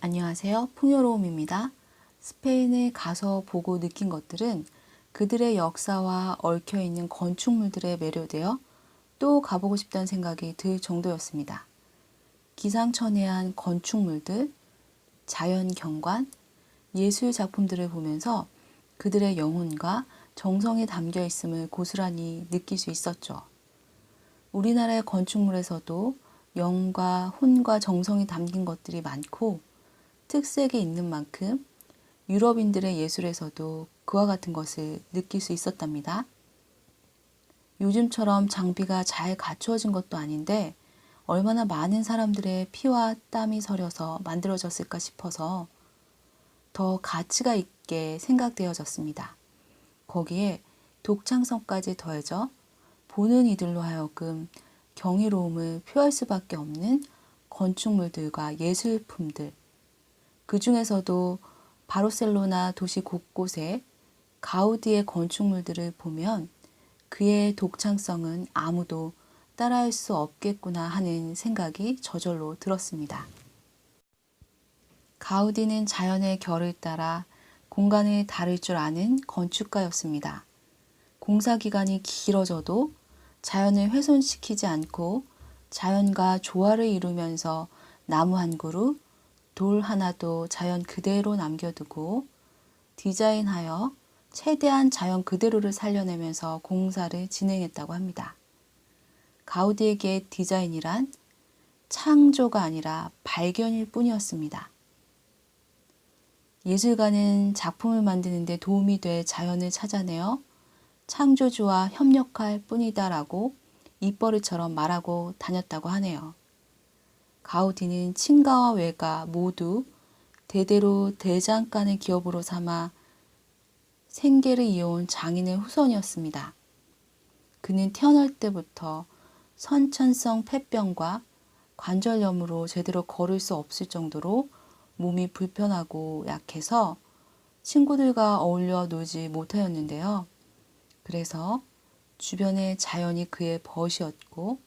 안녕하세요. 풍요로움입니다. 스페인에 가서 보고 느낀 것들은 그들의 역사와 얽혀있는 건축물들에 매료되어 또 가보고 싶다는 생각이 들 정도였습니다. 기상천외한 건축물들, 자연 경관, 예술 작품들을 보면서 그들의 영혼과 정성이 담겨 있음을 고스란히 느낄 수 있었죠. 우리나라의 건축물에서도 영과 혼과 정성이 담긴 것들이 많고 특색이 있는 만큼 유럽인들의 예술에서도 그와 같은 것을 느낄 수 있었답니다. 요즘처럼 장비가 잘 갖추어진 것도 아닌데 얼마나 많은 사람들의 피와 땀이 서려서 만들어졌을까 싶어서 더 가치가 있게 생각되어졌습니다. 거기에 독창성까지 더해져 보는 이들로 하여금 경이로움을 표할 수밖에 없는 건축물들과 예술품들, 그 중에서도 바르셀로나 도시 곳곳에 가우디의 건축물들을 보면 그의 독창성은 아무도 따라할 수 없겠구나 하는 생각이 저절로 들었습니다. 가우디는 자연의 결을 따라 공간을 다룰 줄 아는 건축가였습니다. 공사 기간이 길어져도 자연을 훼손시키지 않고 자연과 조화를 이루면서 나무 한 그루, 돌 하나도 자연 그대로 남겨두고 디자인하여 최대한 자연 그대로를 살려내면서 공사를 진행했다고 합니다. 가우디에게 디자인이란 창조가 아니라 발견일 뿐이었습니다. 예술가는 작품을 만드는 데 도움이 될 자연을 찾아내어 창조주와 협력할 뿐이다라고 입버릇처럼 말하고 다녔다고 하네요. 가우디는 친가와 외가 모두 대대로 대장간의 기업으로 삼아 생계를 이어온 장인의 후손이었습니다. 그는 태어날 때부터 선천성 폐병과 관절염으로 제대로 걸을 수 없을 정도로 몸이 불편하고 약해서 친구들과 어울려 놀지 못하였는데요. 그래서 주변의 자연이 그의 벗이었고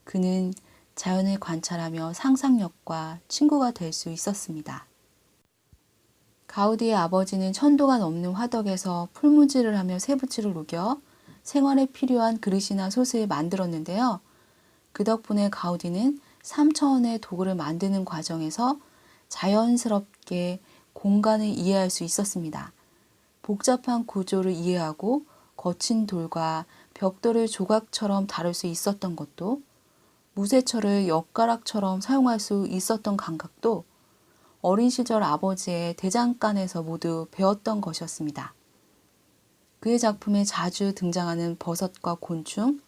그는 자연을 관찰하며 상상력과 친구가 될 수 있었습니다. 가우디의 아버지는 천도가 넘는 화덕에서 풀무질을 하며 쇠붙이를 녹여 생활에 필요한 그릇이나 솥을 만들었는데요. 그 덕분에 가우디는 3차원의 도구를 만드는 과정에서 자연스럽게 공간을 이해할 수 있었습니다. 복잡한 구조를 이해하고 거친 돌과 벽돌을 조각처럼 다룰 수 있었던 것도, 무쇠철을 엿가락처럼 사용할 수 있었던 감각도 어린 시절 아버지의 대장간에서 모두 배웠던 것이었습니다. 그의 작품에 자주 등장하는 버섯과 곤충,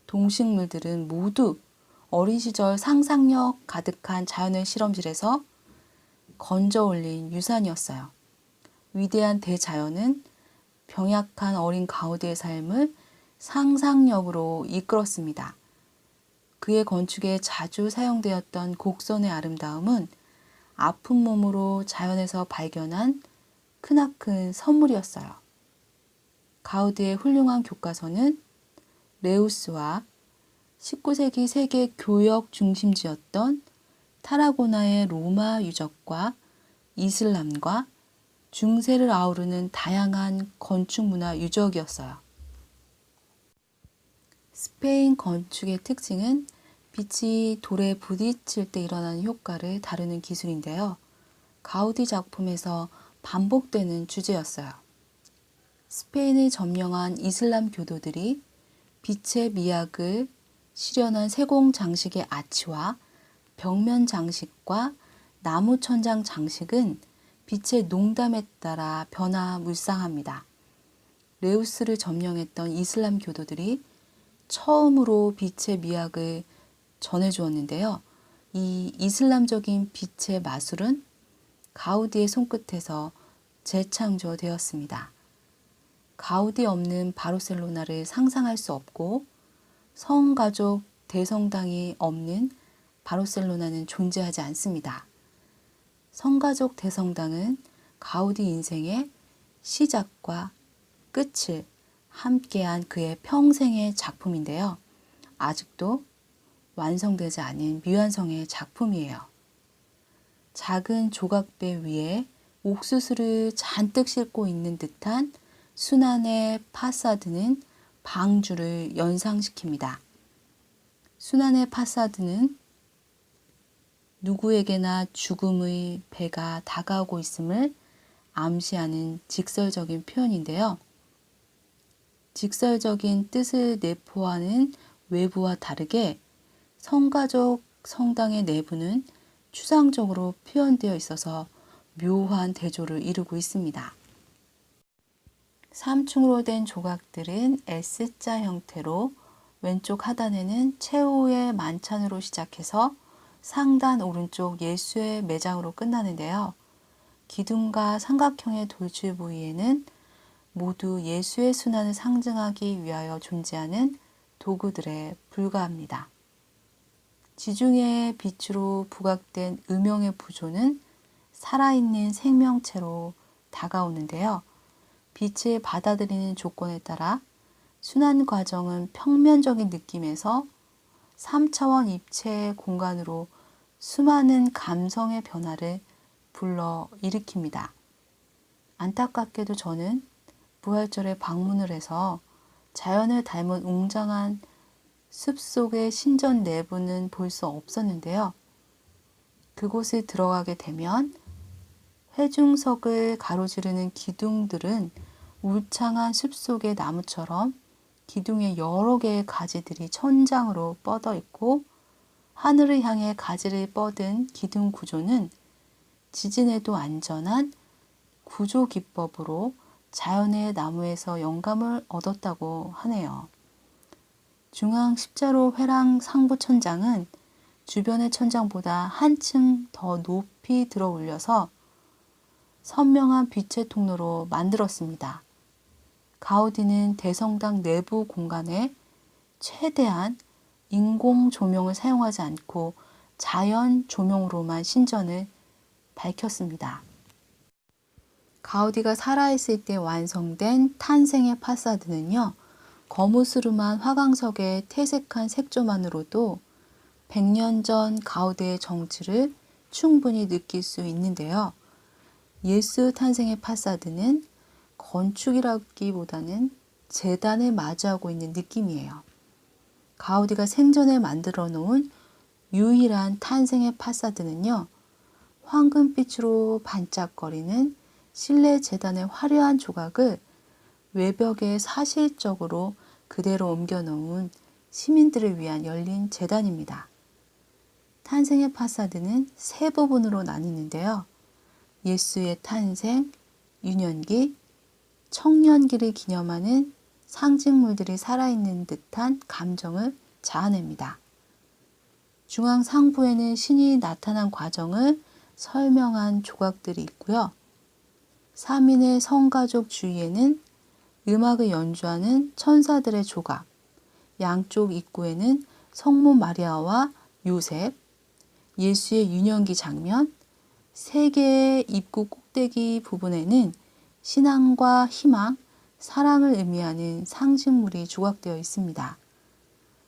동식물들은 모두 어린 시절 상상력 가득한 자연의 실험실에서 건져 올린 유산이었어요. 위대한 대자연은 병약한 어린 가우디의 삶을 상상력으로 이끌었습니다. 그의 건축에 자주 사용되었던 곡선의 아름다움은 아픈 몸으로 자연에서 발견한 크나큰 선물이었어요. 가우디의 훌륭한 교과서는 레우스와 19세기 세계 교역 중심지였던 타라고나의 로마 유적과 이슬람과 중세를 아우르는 다양한 건축문화 유적이었어요. 스페인 건축의 특징은 빛이 돌에 부딪힐 때 일어나는 효과를 다루는 기술인데요. 가우디 작품에서 반복되는 주제였어요. 스페인을 점령한 이슬람 교도들이 빛의 미학을 실현한 세공 장식의 아치와 벽면 장식과 나무 천장 장식은 빛의 농담에 따라 변화무쌍합니다. 레우스를 점령했던 이슬람 교도들이 처음으로 빛의 미학을 전해주었는데요. 이 이슬람적인 빛의 마술은 가우디의 손끝에서 재창조되었습니다. 가우디 없는 바르셀로나를 상상할 수 없고 성가족 대성당이 없는 바르셀로나는 존재하지 않습니다. 성가족 대성당은 가우디 인생의 시작과 끝을 함께한 그의 평생의 작품인데요. 아직도 완성되지 않은 미완성의 작품이에요. 작은 조각배 위에 옥수수를 잔뜩 싣고 있는 듯한 순환의 파사드는 방주를 연상시킵니다. 순환의 파사드는 누구에게나 죽음의 배가 다가오고 있음을 암시하는 직설적인 표현인데요. 직설적인 뜻을 내포하는 외부와 다르게 성가족 성당의 내부는 추상적으로 표현되어 있어서 묘한 대조를 이루고 있습니다. 3층으로 된 조각들은 S자 형태로 왼쪽 하단에는 최후의 만찬으로 시작해서 상단 오른쪽 예수의 매장으로 끝나는데요. 기둥과 삼각형의 돌출 부위에는 모두 예수의 순환을 상징하기 위하여 존재하는 도구들에 불과합니다. 지중해의 빛으로 부각된 음영의 부조는 살아있는 생명체로 다가오는데요. 빛을 받아들이는 조건에 따라 순환 과정은 평면적인 느낌에서 3차원 입체의 공간으로 수많은 감성의 변화를 불러 일으킵니다. 안타깝게도 저는 부활절에 방문을 해서 자연을 닮은 웅장한 숲속의 신전 내부는 볼 수 없었는데요. 그곳에 들어가게 되면 회중석을 가로지르는 기둥들은 울창한 숲속의 나무처럼 기둥에 여러 개의 가지들이 천장으로 뻗어 있고 하늘을 향해 가지를 뻗은 기둥 구조는 지진에도 안전한 구조 기법으로 자연의 나무에서 영감을 얻었다고 하네요. 중앙 십자로 회랑 상부 천장은 주변의 천장보다 한층 더 높이 들어 올려서 선명한 빛의 통로로 만들었습니다. 가우디는 대성당 내부 공간에 최대한 인공 조명을 사용하지 않고 자연 조명으로만 신전을 밝혔습니다. 가우디가 살아있을 때 완성된 탄생의 파사드는요, 거무스름한 화강석의 태색한 색조만으로도 100년 전 가우디의 정치를 충분히 느낄 수 있는데요. 예수 탄생의 파사드는 건축이라기보다는 재단을 마주하고 있는 느낌이에요. 가우디가 생전에 만들어 놓은 유일한 탄생의 파사드는요, 황금빛으로 반짝거리는 실내 재단의 화려한 조각을 외벽에 사실적으로 그대로 옮겨 놓은 시민들을 위한 열린 재단입니다. 탄생의 파사드는 세 부분으로 나뉘는데요. 예수의 탄생, 유년기, 청년기를 기념하는 상징물들이 살아있는 듯한 감정을 자아냅니다. 중앙 상부에는 신이 나타난 과정을 설명한 조각들이 있고요. 3인의 성가족 주위에는 음악을 연주하는 천사들의 조각, 양쪽 입구에는 성모 마리아와 요셉, 예수의 유년기 장면, 세 개의 입구 꼭대기 부분에는 신앙과 희망, 사랑을 의미하는 상징물이 조각되어 있습니다.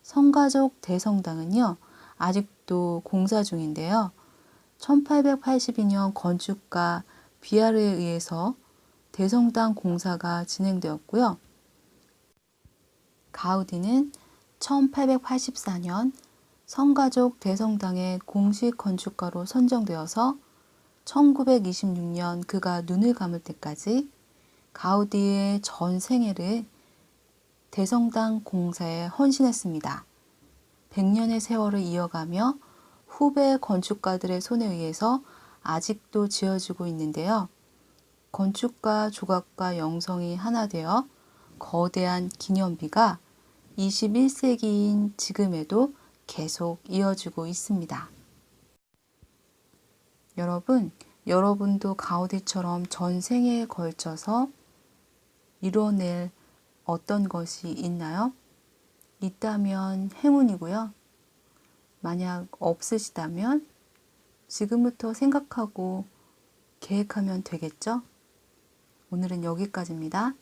성가족 대성당은요, 아직도 공사 중인데요. 1882년 건축가 비아르에 의해서 대성당 공사가 진행되었고요. 가우디는 1884년 성가족 대성당의 공식 건축가로 선정되어서 1926년 그가 눈을 감을 때까지 가우디의 전 생애를 대성당 공사에 헌신했습니다. 100년의 세월을 이어가며 후배 건축가들의 손에 의해서 아직도 지어지고 있는데요. 건축과 조각과 영성이 하나 되어 거대한 기념비가 21세기인 지금에도 계속 이어지고 있습니다. 여러분도 가우디처럼 전생에 걸쳐서 이뤄낼 어떤 것이 있나요? 있다면 행운이고요. 만약 없으시다면 지금부터 생각하고 계획하면 되겠죠? 오늘은 여기까지입니다.